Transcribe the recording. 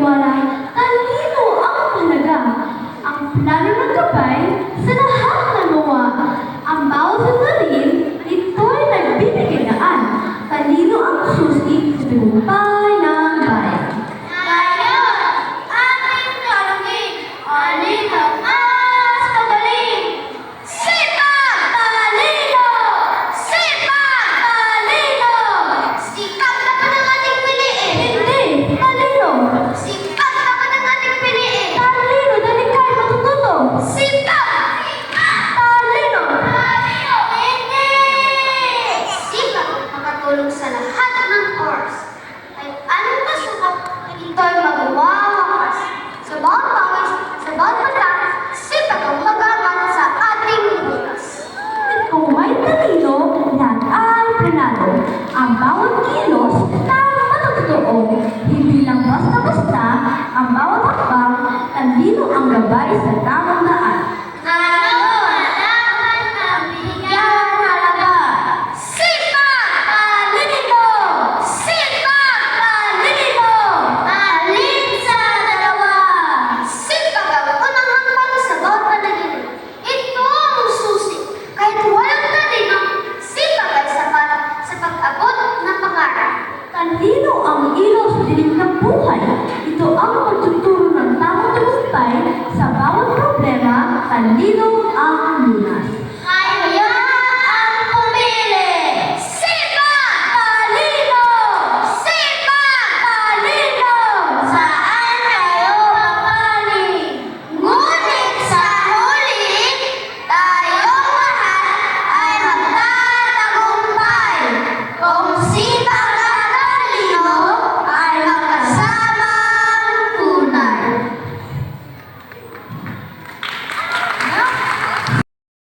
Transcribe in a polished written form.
paniwala, talino ang mahalaga. Ang plano ng gabay sa lahat ng gawa. Ang bawat sandalin, ito'y nagbibigay daan. Talino ang susi sa tagumpay ng bayan. Ngayon, ating tanungin, alin ang mas magaling? Sipag! Talino! Sipag! Talino! Sipag naman ang ating piliin. Hindi, talino. Sipag naman ang ating piliin. Talino, dali kayo matututo. Sipag! Talino. Talino! Hindi! Sipag makatulong sa lahat ng oras. Kahit anong pasubok, ito'y magwawakas. Sa bawat pawis, sa bawat mata, sipag ang magagat sa ating bukas. Kung may talino, lahat ay planado. Ang bawat kilos, tamang matutoo. Hindi lang basta-basta, ang bawat hakbang, talino ang gabay sa tamang